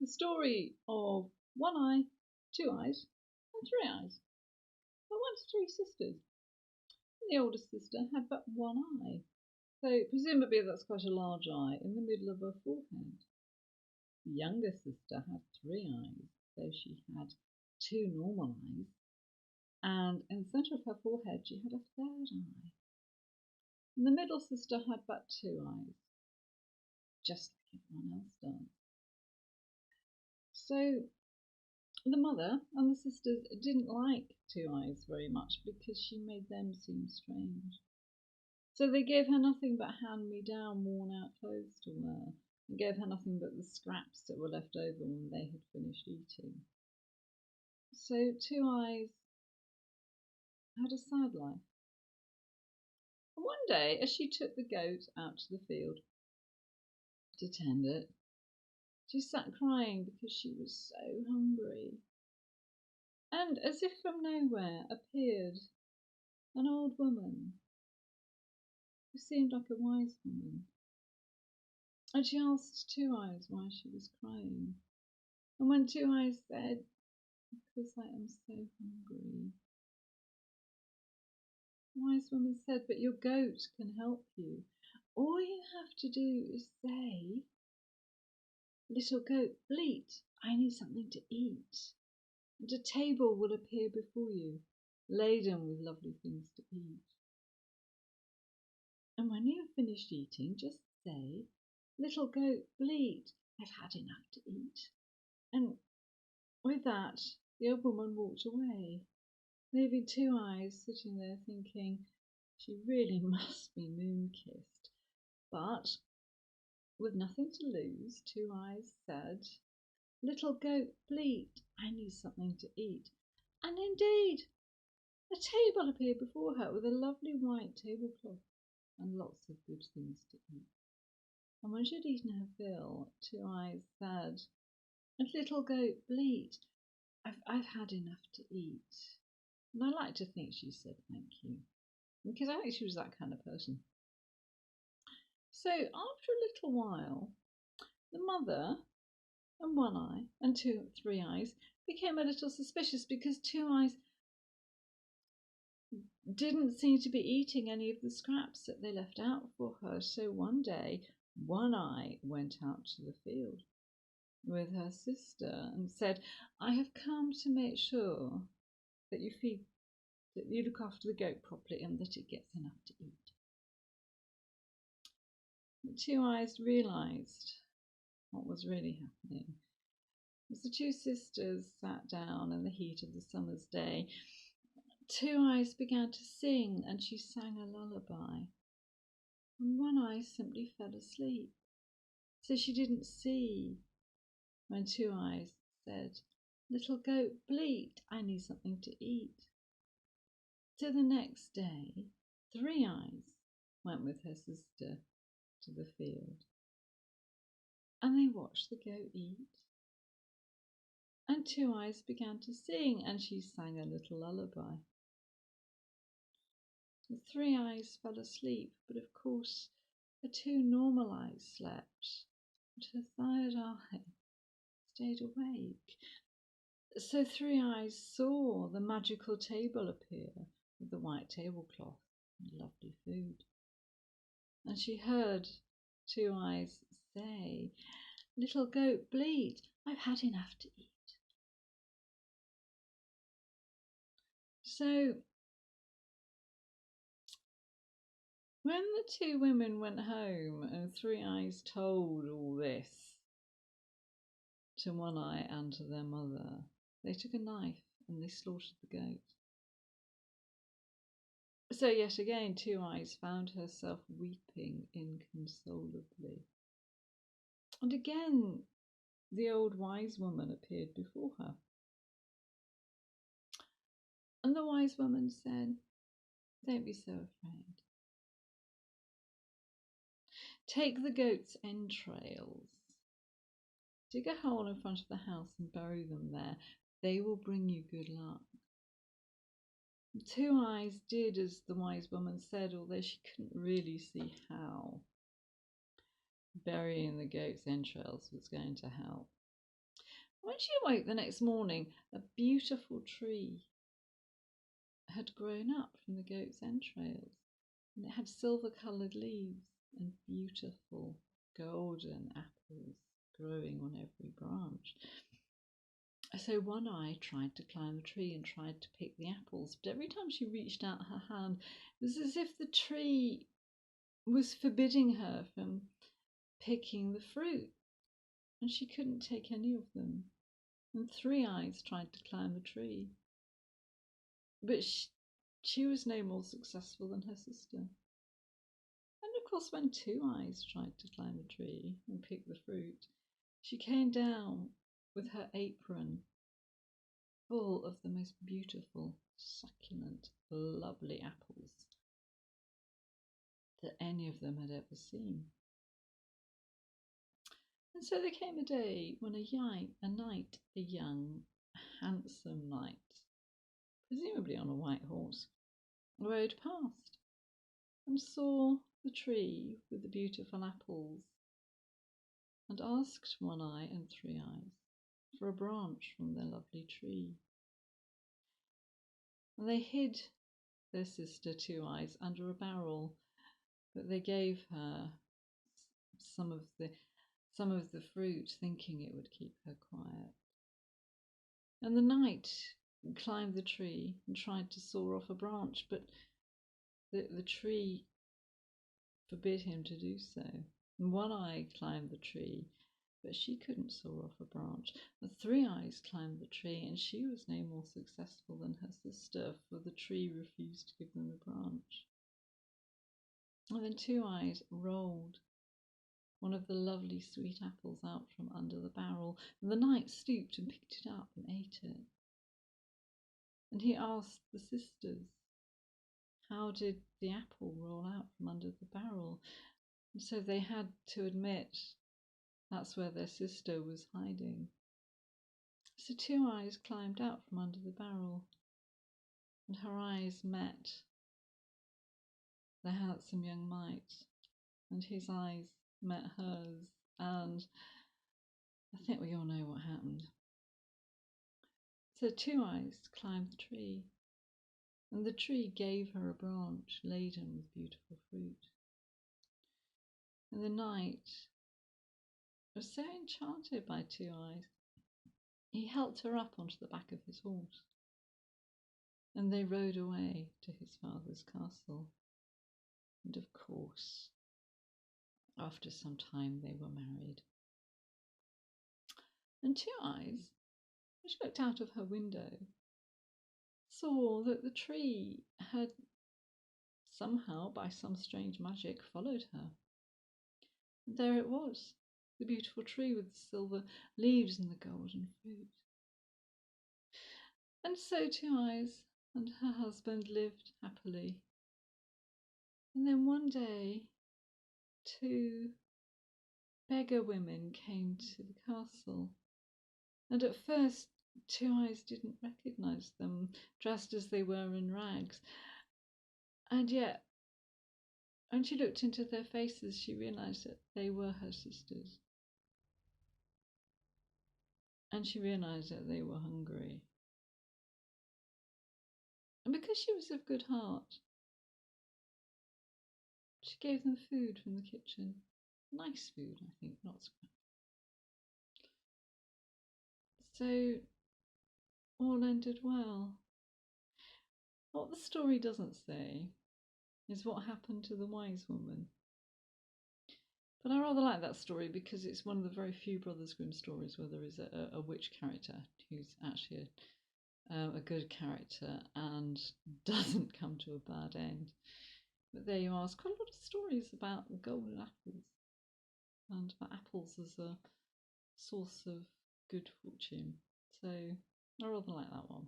The story of One Eye, Two Eyes, and Three Eyes. There were once three sisters, and the oldest sister had but one eye, so presumably that's quite a large eye in the middle of her forehead. The younger sister had three eyes, so she had two normal eyes, and in the centre of her forehead she had a third eye. And the middle sister had but two eyes, just like everyone else does. So the mother and the sisters didn't like Two Eyes very much because she made them seem strange. So they gave her nothing but hand-me-down worn-out clothes to wear, and gave her nothing but the scraps that were left over when they had finished eating. So Two Eyes had a sad life. And one day, as she took the goat out to the field to tend it, she sat crying because she was so hungry. And as if from nowhere appeared an old woman who seemed like a wise woman. And she asked Two Eyes why she was crying. And when Two Eyes said, "Because I am so hungry," the wise woman said, "But your goat can help you. All you have to do is say, 'Little goat, bleat, I need something to eat,' and a table will appear before you, laden with lovely things to eat. And when you have finished eating, just say, 'Little goat, bleat, I've had enough to eat.'" And with that, the old woman walked away, leaving Two Eyes sitting there thinking, she really must be moon-kissed. But with nothing to lose, Two Eyes said, "Little goat, bleat, I need something to eat." And indeed, a table appeared before her with a lovely white tablecloth and lots of good things to eat. And when she had eaten her fill, Two Eyes said, "And little goat, bleat, I've had enough to eat." And I like to think she said thank you, because I think she was that kind of person. So after a little while, the mother and One Eye and Three Eyes became a little suspicious because Two Eyes didn't seem to be eating any of the scraps that they left out for her. So one day, One Eye went out to the field with her sister and said, "I have come to make sure that you look after the goat properly and that it gets enough to eat." The Two Eyes realised what was really happening. As the two sisters sat down in the heat of the summer's day, Two Eyes began to sing, and she sang a lullaby. And One Eye simply fell asleep, so she didn't see when Two Eyes said, "Little goat, bleat, I need something to eat." So the next day, Three Eyes went with her sister to the field, and they watched the goat eat. And Two Eyes began to sing, and she sang a little lullaby. The Three Eyes fell asleep, but of course her two normal eyes slept, but her third eye stayed awake. So Three Eyes saw the magical table appear with the white tablecloth and lovely food. And she heard Two Eyes say, "Little goat, bleat, I've had enough to eat." So when the two women went home and Three Eyes told all this to One Eye and to their mother, they took a knife and they slaughtered the goat. So yet again Two Eyes found herself weeping inconsolably. And again the old wise woman appeared before her. And the wise woman said, "Don't be so afraid. Take the goat's entrails, dig a hole in front of the house and bury them there. They will bring you good luck." Two Eyes did as the wise woman said, although she couldn't really see how burying the goat's entrails was going to help. When she awoke the next morning, a beautiful tree had grown up from the goat's entrails, and it had silver-coloured leaves and beautiful golden apples growing on every branch. So One Eye tried to climb the tree and tried to pick the apples, but every time she reached out her hand, it was as if the tree was forbidding her from picking the fruit, and she couldn't take any of them. And Three Eyes tried to climb the tree, but she was no more successful than her sister. And of course, when Two Eyes tried to climb the tree and pick the fruit, she came down with her apron full of the most beautiful, succulent, lovely apples that any of them had ever seen. And so there came a day when a young, handsome knight, presumably on a white horse, rode past and saw the tree with the beautiful apples and asked One Eye and Three Eyes for a branch from their lovely tree. And they hid their sister Two Eyes under a barrel, but they gave her some of the fruit, thinking it would keep her quiet. And the knight climbed the tree and tried to saw off a branch, but the tree forbid him to do so. And One Eye climbed the tree, but she couldn't saw off a branch. And Three Eyes climbed the tree, and she was no more successful than her sister, for the tree refused to give them a branch. And then Two Eyes rolled one of the lovely sweet apples out from under the barrel, and the knight stooped and picked it up and ate it. And he asked the sisters, how did the apple roll out from under the barrel? And so they had to admit that's where their sister was hiding. So Two Eyes climbed out from under the barrel, and her eyes met the handsome young knight, and his eyes met hers, and I think we all know what happened. So Two Eyes climbed the tree, and the tree gave her a branch laden with beautiful fruit. And the knight was so enchanted by Two Eyes, he helped her up onto the back of his horse, and they rode away to his father's castle. And of course, after some time they were married. And Two Eyes, as she looked out of her window, saw that the tree had somehow, by some strange magic, followed her. And there it was, the beautiful tree with the silver leaves and the golden fruit. And so Two Eyes and her husband lived happily. And then one day, two beggar women came to the castle, and at first Two Eyes didn't recognise them, dressed as they were in rags. And yet, when she looked into their faces, she realised that they were her sisters. And she realised that they were hungry. And because she was of good heart, she gave them food from the kitchen. Nice food, I think, not scrap. So all ended well. What the story doesn't say is what happened to the wise woman. But I rather like that story because it's one of the very few Brothers Grimm stories where there is a witch character who's actually a good character and doesn't come to a bad end. But there you are. There's quite a lot of stories about golden apples and about apples as a source of good fortune. So I rather like that one.